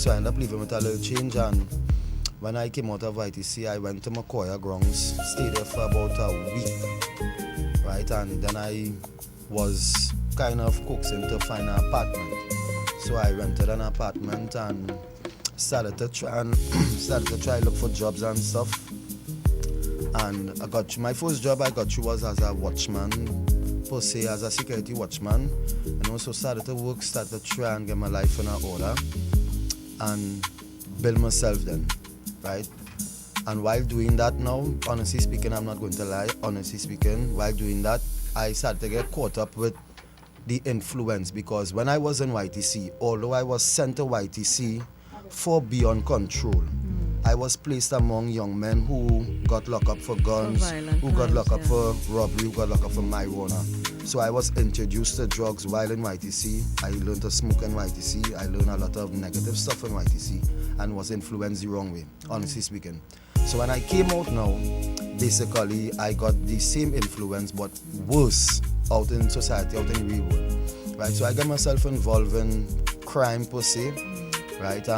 So I ended up leaving with a little change, and when I came out of ITC, I went to McCoy grounds, stayed there for about a week, right? And then I was kind of coaxing to find an apartment. So I rented an apartment and started to try look for jobs and stuff. And I got my first job I got was as a watchman, per se, as a security watchman, and also started to try and get my life in order and build myself then, right? And while doing that now, honestly speaking, I'm not going to lie, honestly speaking, while doing that, I started to get caught up with the influence, because when I was in YTC, although I was sent to YTC for beyond control, I was placed among young men who got locked up for guns, who got locked up for robbery, who got locked up for marijuana. So I was introduced to drugs while in YTC. I learned to smoke in YTC. I learned a lot of negative stuff in YTC and was influenced the wrong way, honestly speaking. So when I came out now, basically I got the same influence but worse out in society, out in the real world, right? So I got myself involved in crime per se, right?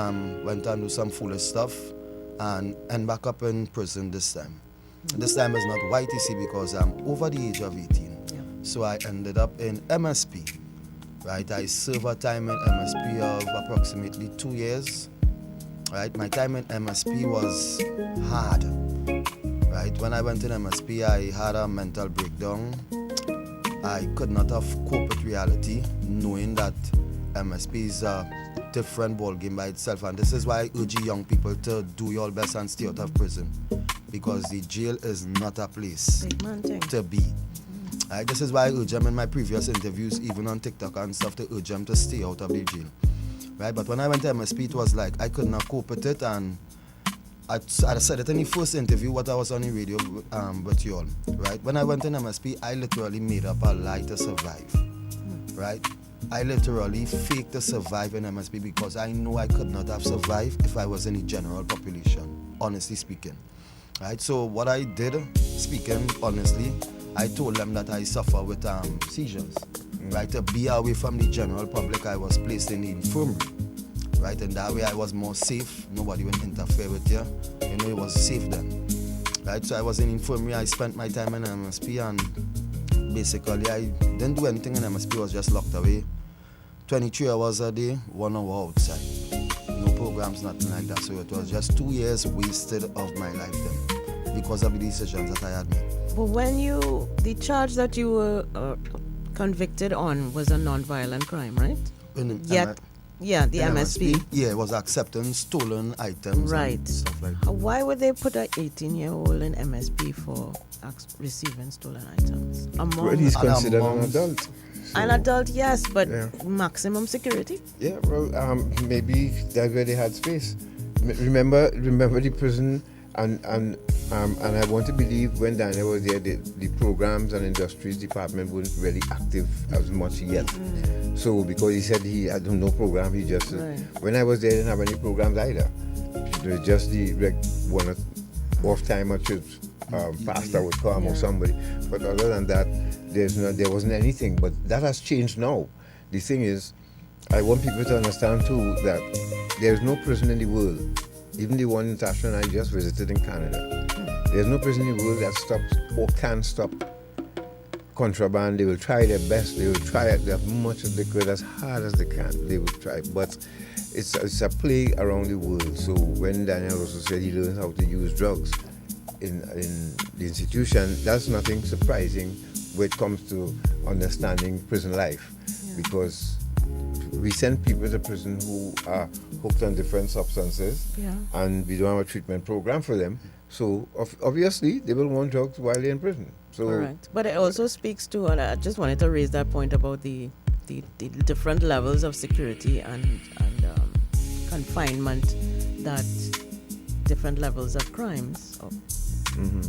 Went and do some foolish stuff and end back up in prison this time. This time is not YTC because I'm over the age of 18. So I ended up in MSP, right? I served a time in MSP of approximately 2 years, right? My time in MSP was hard, right? When I went in MSP, I had a mental breakdown. I could not have coped with reality, knowing that MSP is a different ball game by itself, and this is why I urge young people to do your best and stay out of prison, because the jail is not a place to be. Right, this is why I urge them in my previous interviews, even on TikTok and stuff, to urge them to stay out of the jail. Right, but when I went to MSP, it was like I could not cope with it, and I said it in the first interview, what I was on the radio with you all. Right, when I went in MSP, I literally made up a lie to survive. Right. I literally faked to survive in MSP because I know I could not have survived if I was in the general population, honestly speaking. Right, so what I did, speaking honestly, I told them that I suffer with seizures. Right, to be away from the general public, I was placed in the infirmary. Right, and that way I was more safe. Nobody would interfere with you. You know, it was safe then. Right, so I was in infirmary. I spent my time in MSP, and basically I didn't do anything in MSP. I was just locked away 23 hours a day, 1 hour outside. No programs, nothing like that. So it was just 2 years wasted of my life then because of the decisions that I had made. But when the charge that you were convicted on was a non-violent crime, right? The MSP. Yeah, it was accepting stolen items. Right. And stuff like that. Why would they put an 18-year-old in MSP for receiving stolen items? Well, he's considered an adult. An adult, yes, but maximum security? Yeah, well, maybe that's where they had space. Remember the prison, and I want to believe when Daniel was there, the programs and industries department weren't really active as much yet. So because he said he had no program, he just when I was there, didn't have any programs either. It was just the one off time at church. Pastor would come or somebody, but other than that, there wasn't anything. But that has changed now. The thing is, I want people to understand too that there's no prison in the world, even the one in Tasha and I just visited in Canada. There's no prison in the world that stops or can stop contraband. They will try their best. They will try as much as they could, as hard as they can. They will try, but it's a plague around the world. So when Daniel also said he learned how to use drugs in the institution, that's nothing surprising when it comes to understanding prison life, because we send people to prison who are hooked on different substances, and we don't have a treatment program for them. So obviously they will want drugs while they're in prison. So correct. But it also speaks to, and I just wanted to raise that point about the different levels of security and confinement that different levels of crimes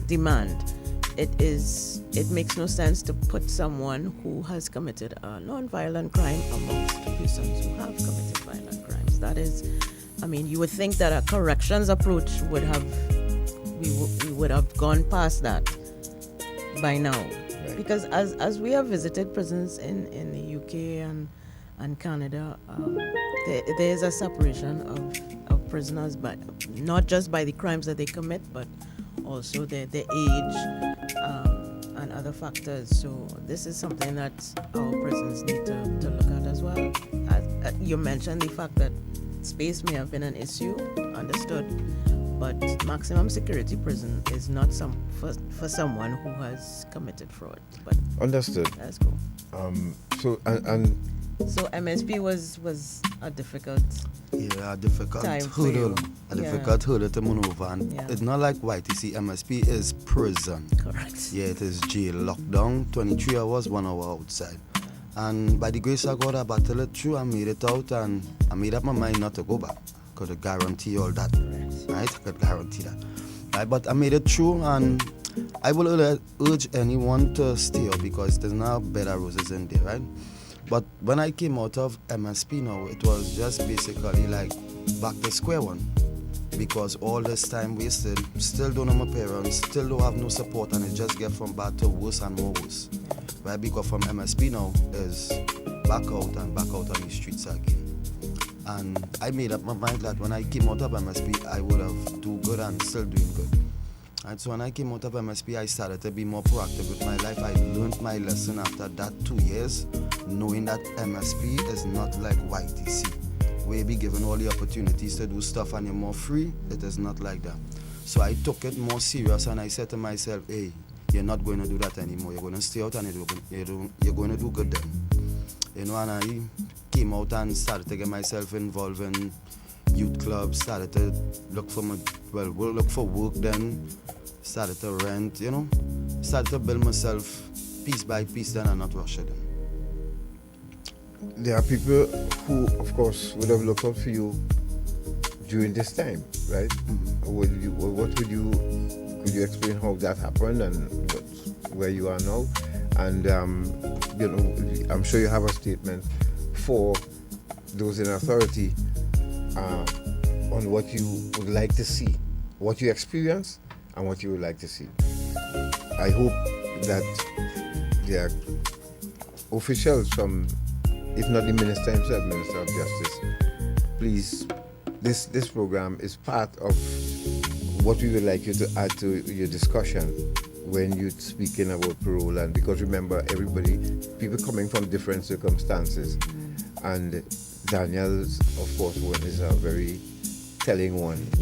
demand. It makes no sense to put someone who has committed a non-violent crime amongst persons who have committed violent crimes. That is, I mean, you would think that a corrections approach would have, we would have gone past that by now. Right. Because as we have visited prisons in the UK and Canada, there is a separation of prisoners, but not just by the crimes that they commit, but also their age and other factors. So this is something that our prisons need to look at as well. You mentioned the fact that space may have been an issue, understood, but maximum security prison is not for someone who has committed fraud. But Understood. that's cool. So and So MSP was a difficult. Yeah, a difficult Time for hurdle. you. A Yeah. difficult hurdle to maneuver. And Yeah. it's not like YTC. MSP is prison. Correct. Yeah, it is jail. Lockdown, 23 hours, 1 hour outside. And by the grace of God, I battled it through. I made it out, and I made up my mind not to go back. Could guarantee all that. Right? Could guarantee that. Right? But I made it through, and I will urge anyone to stay out because there's now better roses in there, right? But when I came out of MSP now, it was just basically like back to square one. Because all this time wasted, still don't know my parents, still don't have no support, and it just get from bad to worse and more worse. Right? Because from MSP now is back out and back out on the streets again. And I made up my mind that when I came out of MSP, I would have do good and still doing good. And so when I came out of MSP, I started to be more proactive with my life. I learned my lesson after that 2 years, knowing that MSP is not like YTC, where you be given all the opportunities to do stuff and you're more free. It is not like that. So I took it more serious, and I said to myself, hey, you're not going to do that anymore. You're going to stay out and you're going to do good then. You know, and I came out and started to get myself involved in youth clubs, started to look for work then, started to rent, you know, started to build myself piece by piece then and not rush it. there are people who, of course, would have looked out for you during this time, right? Could you explain how that happened and where you are now? And you know, I'm sure you have a statement for those in authority on what you would like to see, what you experience, and what you would like to see. I hope that there are officials from, if not the Minister himself, Minister of Justice, please, this program is part of what we would like you to add to your discussion when you're speaking about parole. And because remember, people coming from different circumstances, and Daniel's, of course, one is a very telling one. Yeah.